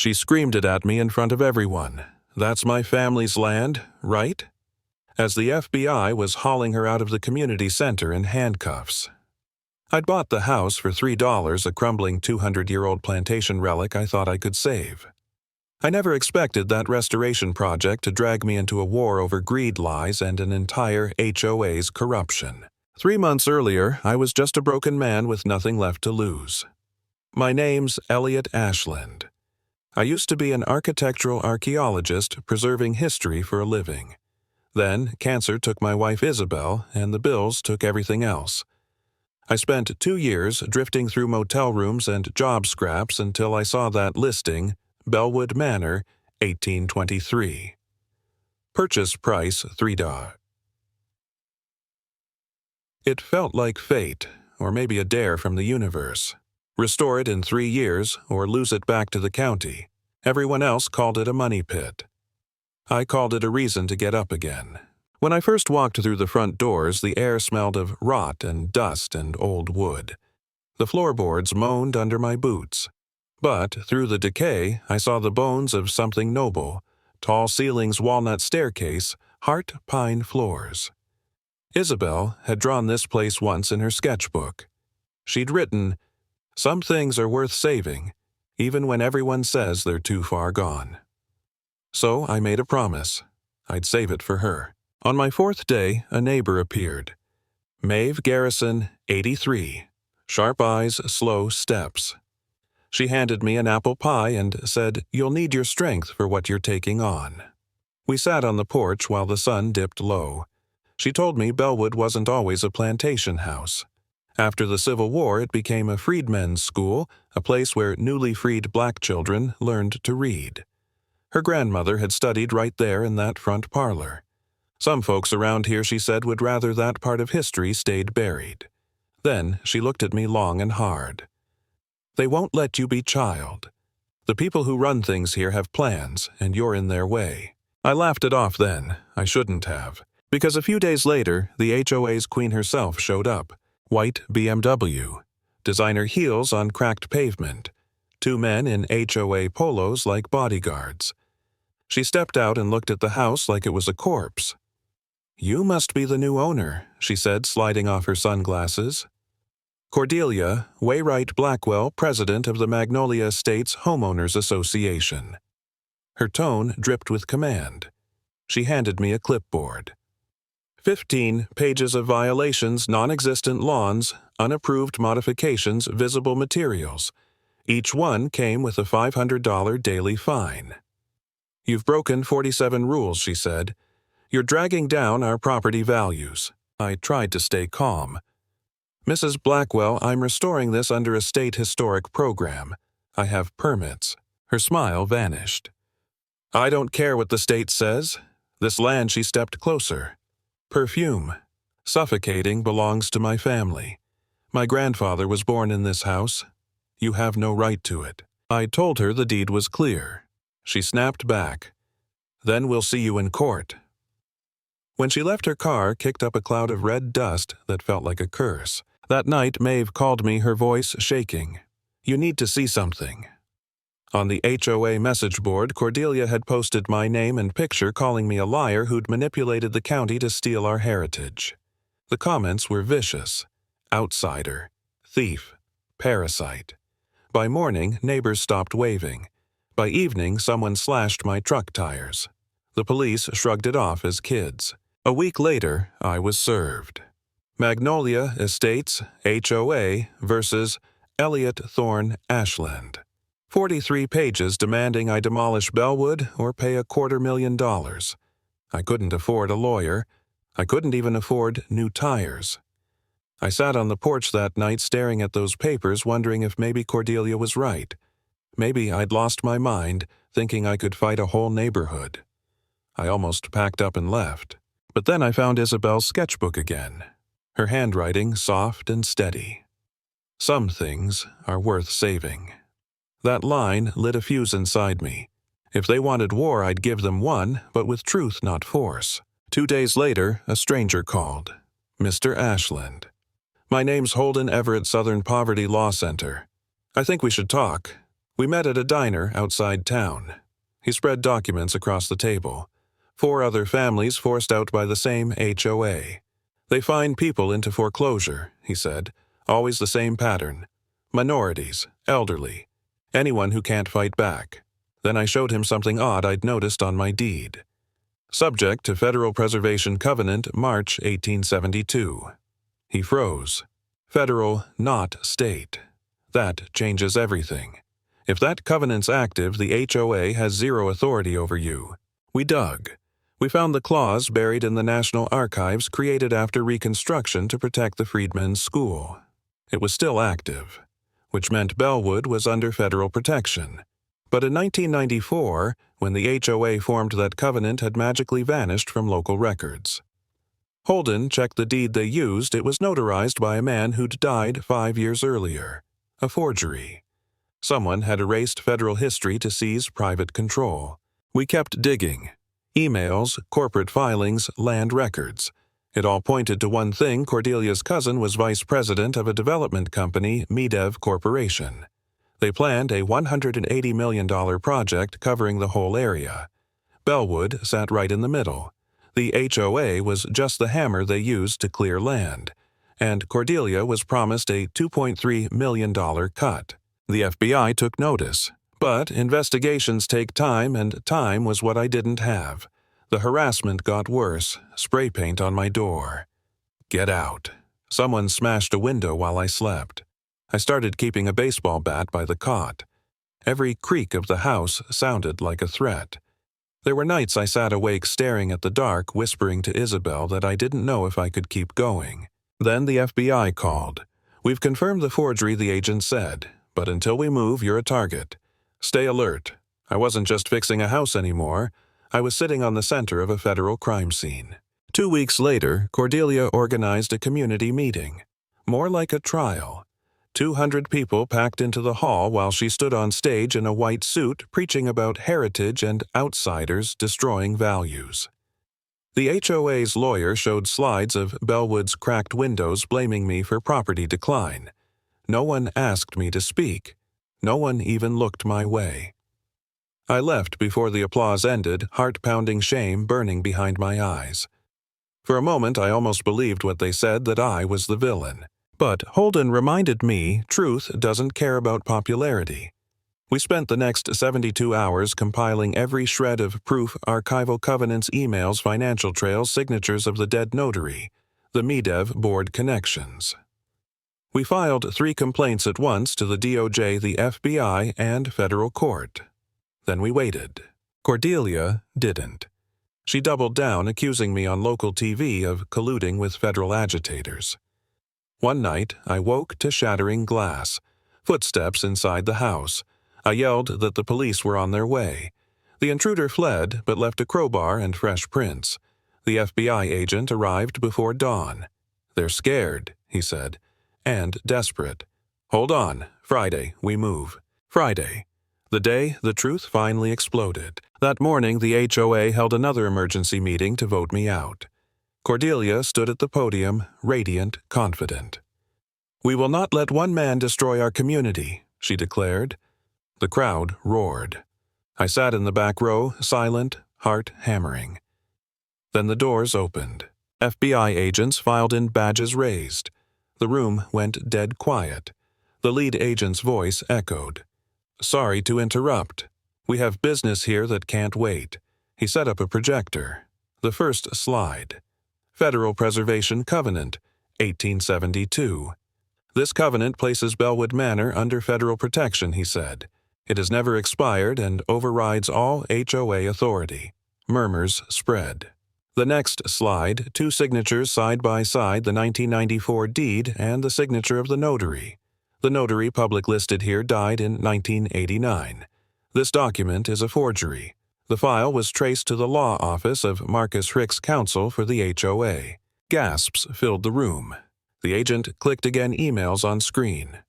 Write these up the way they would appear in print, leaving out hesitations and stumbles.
She screamed it at me in front of everyone. "That's my family's land, right?" As the FBI was hauling her out of the community center in handcuffs. I'd bought the house for $3, a crumbling 200-year-old plantation relic I thought I could save. I never expected that restoration project to drag me into a war over greed lies and an entire HOA's corruption. 3 months earlier, I was just a broken man with nothing left to lose. My name's Elliot Ashland. I used to be an architectural archaeologist preserving history for a living. Then, cancer took my wife Isabel, and the bills took everything else. I spent 2 years drifting through motel rooms and job scraps until I saw that listing, Bellwood Manor, 1823. Purchase price $3. It felt like fate, or maybe a dare from the universe. Restore it in 3 years, or lose it back to the county. Everyone else called it a money pit. I called it a reason to get up again. When I first walked through the front doors, the air smelled of rot and dust and old wood. The floorboards moaned under my boots. But through the decay, I saw the bones of something noble: tall ceilings, walnut staircase, heart pine floors. Isabel had drawn this place once in her sketchbook. She'd written, "Some things are worth saving, even when everyone says they're too far gone." So I made a promise. I'd save it for her. On my 4th day, a neighbor appeared. Maeve Garrison, 83. Sharp eyes, slow steps. She handed me an apple pie and said, "You'll need your strength for what you're taking on." We sat on the porch while the sun dipped low. She told me Bellwood wasn't always a plantation house. After the Civil War, it became a freedmen's school, a place where newly freed black children learned to read. Her grandmother had studied right there in that front parlor. Some folks around here, she said, would rather that part of history stayed buried. Then she looked at me long and hard. "They won't let you be child. The people who run things here have plans, and you're in their way." I laughed it off then. I shouldn't have. Because a few days later, the HOA's queen herself showed up. White BMW. Designer heels on cracked pavement. 2 men in HOA polos like bodyguards. She stepped out and looked at the house like it was a corpse. "You must be the new owner," she said, sliding off her sunglasses. Cordelia Waywright Blackwell, president of the Magnolia Estates Homeowners Association. Her tone dripped with command. She handed me a clipboard. 15 pages of violations, non-existent lawns, unapproved modifications, visible materials. Each one came with a $500 daily fine. "You've broken 47 rules," she said. "You're dragging down our property values." I tried to stay calm. "Mrs. Blackwell, I'm restoring this under a state historic program. I have permits." Her smile vanished. "I don't care what the state says. This land," she stepped closer. "Perfume. Suffocating belongs to my family. My grandfather was born in this house. You have no right to it." I told her the deed was clear. She snapped back. "Then we'll see you in court." When she left, her car kicked up a cloud of red dust that felt like a curse. That night, Maeve called me, her voice shaking. "You need to see something." On the HOA message board, Cordelia had posted my name and picture calling me a liar who'd manipulated the county to steal our heritage. The comments were vicious. Outsider. Thief. Parasite. By morning, neighbors stopped waving. By evening, someone slashed my truck tires. The police shrugged it off as kids. A week later, I was served. Magnolia Estates, HOA versus Elliot Thorne Ashland. 43 pages demanding I demolish Bellwood or pay $250,000. I couldn't afford a lawyer. I couldn't even afford new tires. I sat on the porch that night staring at those papers, wondering if maybe Cordelia was right. Maybe I'd lost my mind, thinking I could fight a whole neighborhood. I almost packed up and left. But then I found Isabel's sketchbook again. Her handwriting soft and steady. "Some things are worth saving." That line lit a fuse inside me. If they wanted war, I'd give them one, but with truth, not force. 2 days later, a stranger called. "Mr. Ashland." "My name's Holden Everett, Southern Poverty Law Center. I think we should talk. We met at a diner outside town. He spread documents across the table. 4 other families forced out by the same HOA. They fine people into foreclosure, he said. Always the same pattern. Minorities, elderly, anyone who can't fight back. Then I showed him something odd I'd noticed on my deed. Subject to Federal Preservation Covenant, March 1872. He froze. Federal, not state. That changes everything. If that covenant's active, the HOA has 0 authority over you. We dug. We found the clause buried in the National Archives created after Reconstruction to protect the Freedmen's School. It was still active, which meant Bellwood was under federal protection. But in 1994, when the HOA formed, that covenant had magically vanished from local records. Holden checked the deed they used. It was notarized by a man who'd died 5 years earlier. A forgery. Someone had erased federal history to seize private control. We kept digging. Emails, corporate filings, land records. It all pointed to one thing: Cordelia's cousin was vice president of a development company, Medev Corporation. They planned a $180 million project covering the whole area. Bellwood sat right in the middle. The HOA was just the hammer they used to clear land, and Cordelia was promised a $2.3 million cut. The FBI took notice, but investigations take time, and time was what I didn't have. The harassment got worse. Spray paint on my door. Get out. Someone smashed a window while I slept. I started keeping a baseball bat by the cot. Every creak of the house sounded like a threat. There were nights I sat awake staring at the dark, whispering to Isabel that I didn't know if I could keep going. Then the FBI called. "We've confirmed the forgery," the agent said, "but until we move, you're a target. Stay alert." I wasn't just fixing a house anymore. I was sitting on the center of a federal crime scene. 2 weeks later, Cordelia organized a community meeting. More like a trial. 200 people packed into the hall while she stood on stage in a white suit preaching about heritage and outsiders destroying values. The HOA's lawyer showed slides of Bellwood's cracked windows, blaming me for property decline. No one asked me to speak. No one even looked my way. I left before the applause ended, heart-pounding shame burning behind my eyes. For a moment I almost believed what they said, that I was the villain. But Holden reminded me truth doesn't care about popularity. We spent the next 72 hours compiling every shred of proof: archival covenants, emails, financial trails, signatures of the dead notary, the Medev board connections. We filed 3 complaints at once to the DOJ, the FBI, and federal court. Then we waited. Cordelia didn't. She doubled down, accusing me on local TV of colluding with federal agitators. One night, I woke to shattering glass, footsteps inside the house. I yelled that the police were on their way. The intruder fled, but left a crowbar and fresh prints. The FBI agent arrived before dawn. "They're scared," he said, "and desperate. Hold on. Friday, we move." Friday. The day the truth finally exploded. That morning, the HOA held another emergency meeting to vote me out. Cordelia stood at the podium, radiant, confident. "We will not let one man destroy our community," she declared. The crowd roared. I sat in the back row, silent, heart hammering. Then the doors opened. FBI agents filed in, badges raised. The room went dead quiet. The lead agent's voice echoed. "Sorry to interrupt. We have business here that can't wait." He set up a projector. The first slide. Federal Preservation Covenant, 1872. "This covenant places Bellwood Manor under federal protection," he said. "It has never expired and overrides all HOA authority." Murmurs spread. The next slide, 2 signatures side by side, the 1994 deed and the signature of the notary. The notary public listed here died in 1989. This document is a forgery. The file was traced to the law office of Marcus Hrick's counsel for the HOA. Gasps filled the room. The agent clicked again, emails on screen.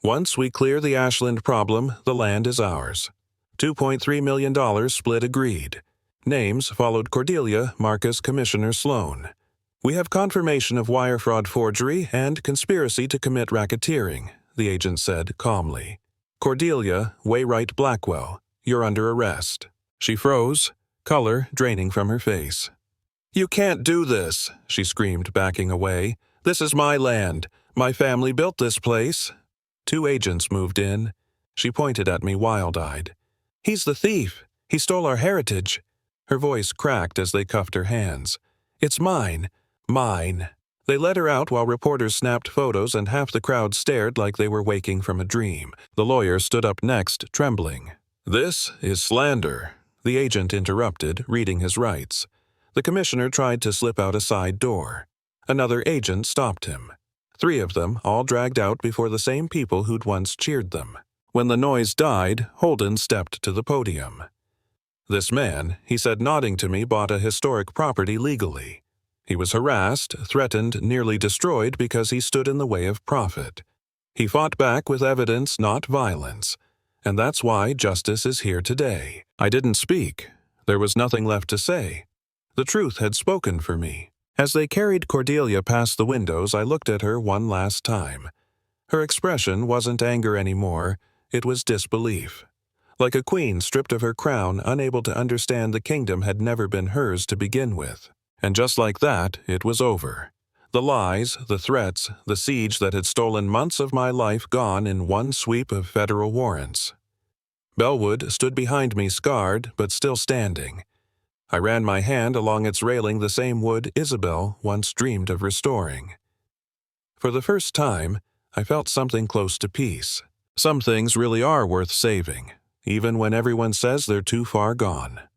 "Once we clear the Ashland problem, the land is ours. $2.3 million split agreed." Names followed: Cordelia, Marcus, Commissioner Sloan. "We have confirmation of wire fraud, forgery, and conspiracy to commit racketeering," the agent said calmly. "Cordelia Waywright Blackwell, you're under arrest." She froze, color draining from her face. "You can't do this," she screamed, backing away. "This is my land. My family built this place." 2 agents moved in. She pointed at me wild-eyed. "He's the thief. He stole our heritage." Her voice cracked as they cuffed her hands. "It's mine. Mine." They let her out while reporters snapped photos and half the crowd stared like they were waking from a dream. The lawyer stood up next, trembling. "This is slander," the agent interrupted, reading his rights. The commissioner tried to slip out a side door. Another agent stopped him. 3 of them, all dragged out before the same people who'd once cheered them. When the noise died, Holden stepped to the podium. "This man," he said, nodding to me, "bought a historic property legally. He was harassed, threatened, nearly destroyed because he stood in the way of profit. He fought back with evidence, not violence. And that's why justice is here today." I didn't speak. There was nothing left to say. The truth had spoken for me. As they carried Cordelia past the windows, I looked at her one last time. Her expression wasn't anger anymore, it was disbelief. Like a queen stripped of her crown, unable to understand the kingdom had never been hers to begin with. And just like that, it was over. The lies, the threats, the siege that had stolen months of my life gone in one sweep of federal warrants. Bellwood stood behind me, scarred, but still standing. I ran my hand along its railing, the same wood Isabel once dreamed of restoring. For the first time, I felt something close to peace. Some things really are worth saving, even when everyone says they're too far gone.